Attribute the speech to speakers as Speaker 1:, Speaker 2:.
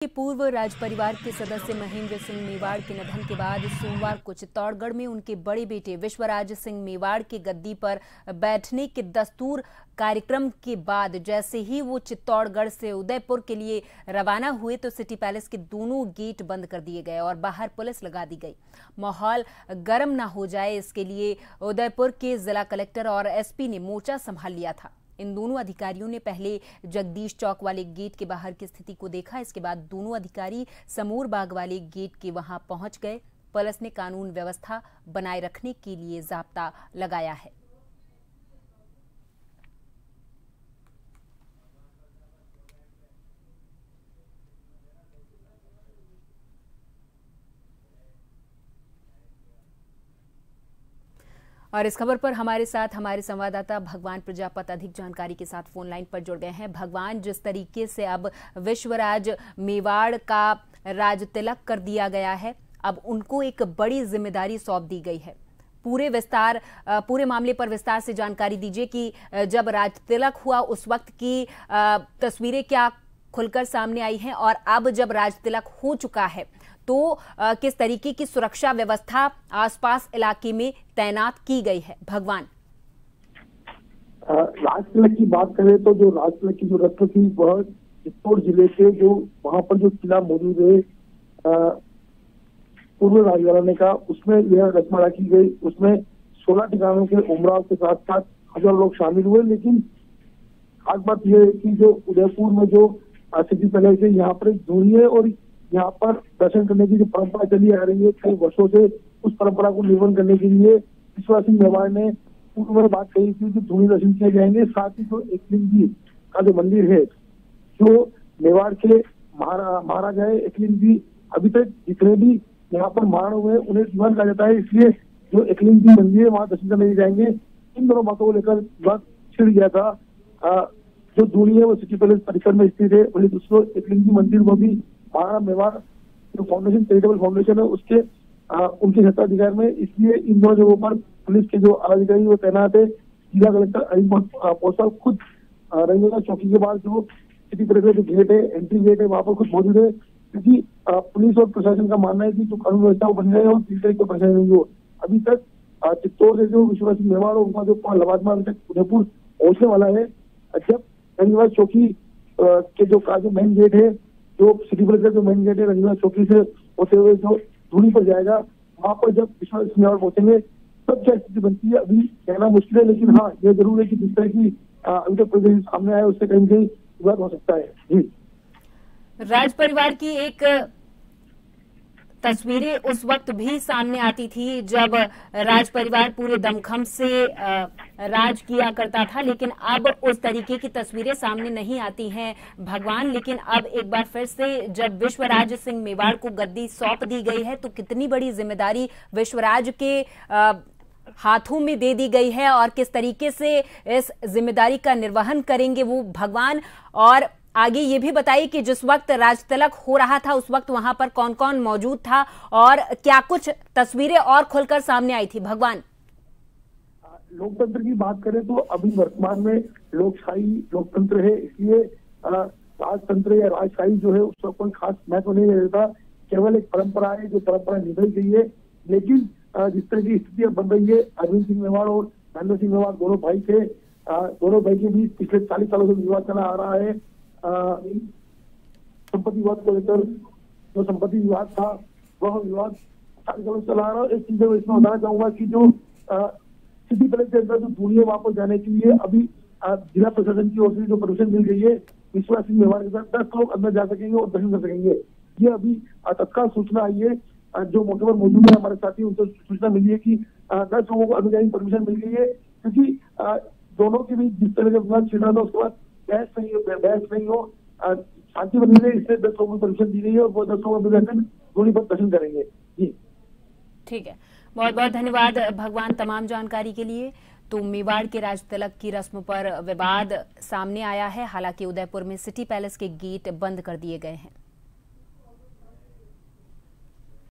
Speaker 1: के पूर्व राज परिवार के सदस्य महेंद्र सिंह मेवाड़ के निधन के बाद सोमवार को चित्तौड़गढ़ में उनके बड़े बेटे विश्वराज सिंह मेवाड़ के गद्दी पर बैठने के दस्तूर कार्यक्रम के बाद जैसे ही वो चित्तौड़गढ़ से उदयपुर के लिए रवाना हुए तो सिटी पैलेस के दोनों गेट बंद कर दिए गए और बाहर पुलिस लगा दी गई। माहौल गर्म न हो जाए इसके लिए उदयपुर के जिला कलेक्टर और एसपी ने मोर्चा संभाल लिया था। इन दोनों अधिकारियों ने पहले जगदीश चौक वाले गेट के बाहर की स्थिति को देखा। इसके बाद दोनों अधिकारी समूर बाग वाले गेट के वहां पहुंच गए। पुलिस ने कानून व्यवस्था बनाए रखने के लिए जाब्ता लगाया है। और इस खबर पर हमारे साथ हमारे संवाददाता भगवान प्रजापत अधिक जानकारी के साथ फोन लाइन पर जुड़ गए हैं। भगवान, जिस तरीके से अब विश्वराज मेवाड़ का राज तिलक कर दिया गया है, अब उनको एक बड़ी जिम्मेदारी सौंप दी गई है। पूरे मामले पर विस्तार से जानकारी दीजिए कि जब राज तिलक हुआ उस वक्त की तस्वीरें क्या खुलकर सामने आई हैं और अब जब राज तिलक हो चुका है तो किस तरीके की सुरक्षा व्यवस्था आसपास इलाके में तैनात की गई है। भगवान,
Speaker 2: राज तिलक की बात करें तो जो राज तिलक की जो रस्म थी वह चित्तौड़ जिले के जो वहां पर जो किला मौजूद है पूर्व राजघराने का, उसमें यह रस्म अदा की गई। उसमें 16 ठिकानों के उमराव के साथ साथ हजारों लोग शामिल हुए। लेकिन खास बात यह है कि जो उदयपुर में जो सिटी पैलेस है, यहाँ पर जुड़िए और यहाँ पर दर्शन करने की जो परंपरा चली आ रही है कई वर्षों से, उस परंपरा को निर्वहन करने के लिए विश्वराज सिंह मेवाड़ ने पूर्व में बात कही थी कि धूनी दर्शन किए जाएंगे। साथ ही जो एकलिंग जी का जो मंदिर है, जो मेवाड़ के महाराजा है एकलिंग जी, अभी तक जितने भी यहाँ पर महाराण हुए उन्हें जीवन कहा जाता है, इसलिए जो एकलिंग जी मंदिर है वहां दर्शन करने जाएंगे। इन दोनों बातों को लेकर विवाद छिड़ गया था। जो धूनी है वो सिटी पैलेस परिसर में स्थित है, वही दूसरों एकलिंग जी मंदिर वो भी महाराणा मेवाड़ जो फाउंडेशन चैरिटेबल फाउंडेशन है उसके उनके क्षेत्राधिकार में, इसलिए इन दोनों जगहों पर पुलिस के जो अधिकारी वो तैनात है। जिला कलेक्टर अरिंद पोस्टल खुद रंगीला चौकी के बाद जो सिटी पैलेस जो गेट है, एंट्री गेट है, वहां पर खुद मौजूद है, क्योंकि पुलिस और प्रशासन का मानना है कि जो कानून व्यवस्था वो बन जाए और किसी तरह की परेशानी नहीं हो। अभी तक चित्तौड़ से जो विश्वराज सिंह मेवाड़ और उनका जो लवाजमा अभी तक उदयपुर पहुंचने वाला है। जब रंगीला चौकी के जो मेन गेट है, जो सिटी पैलेस का जो मेन गेट है, रंगीला चौकी से होते हुए जो धूनी पर जाएगा, वहां पर जब विश्वराज सिंह मेवाड़ पहुंचेंगे तब क्या स्थिति बनती है अभी कहना मुश्किल है। लेकिन हाँ, यह जरूर है कि जिस तरह की अभी तक परिस्थिति सामने आया उससे कहीं कहीं विवाद हो सकता है। जी,
Speaker 1: राज परिवार की एक तस्वीरें उस वक्त भी सामने आती थी जब राज परिवार पूरे दमखम से राज किया करता था, लेकिन अब उस तरीके की तस्वीरें सामने नहीं आती हैं भगवान। लेकिन अब एक बार फिर से जब विश्वराज सिंह मेवाड़ को गद्दी सौंप दी गई है तो कितनी बड़ी जिम्मेदारी विश्वराज के हाथों में दे दी गई है और किस तरीके से इस जिम्मेदारी का निर्वहन करेंगे वो भगवान। और आगे ये भी बताइए कि जिस वक्त राज तिलक हो रहा था उस वक्त वहां पर कौन कौन मौजूद था और क्या कुछ तस्वीरें और खुलकर सामने आई थी। भगवान,
Speaker 2: लोकतंत्र की बात करें तो अभी वर्तमान में लोकशाही लोकतंत्र है, इसलिए राजतंत्र या राजशाही जो है उसका कोई खास महत्व नहीं रहता। केवल एक परंपरा है, जो परंपरा निभाई गई है। लेकिन जिस तरह की स्थिति बन रही है, अरविंद सिंह मेवाड़ और महेंद्र सिंह मेवाड़ दोनों भाई थे, दोनों भाई के बीच पिछले 40 सालों से विवाद चला आ रहा है। संपत्ति विवाद को लेकर जो संपत्ति विवाद था वह विवाद 40 सालों से चला आ रहा है। एक चीज मैं इसमें बताना चाहूंगा कि जो सिटी पैलेस के अंदर जो धूनी है वहां पर जाने के लिए अभी जिला प्रशासन की ओर से जो परमिशन मिल गई है, विश्वराज सिंह मेवाड़ के साथ 10 लोग अंदर जा सकेंगे और दर्शन कर सकेंगे। ये अभी तत्काल सूचना आई है, जो मौके पर मौजूद है हमारे साथी, उनसे सूचना मिली है कि 10 लोगों को अंदर जाने की परमिशन मिल गई है, क्योंकि दोनों के बीच जिस तरह का विवाद छिड़ रहा था उसके बाद बहस नहीं हो, शांति बनी रहे, इससे 10 लोगों को परमिशन दी गई है और वो 10 लोग धूनी पर दर्शन करेंगे। जी
Speaker 1: ठीक है, बहुत बहुत धन्यवाद भगवान तमाम जानकारी के लिए। तो मेवाड़ के राज तिलक की रस्म पर विवाद सामने आया है, हालांकि उदयपुर में सिटी पैलेस के गेट बंद कर दिए गए हैं।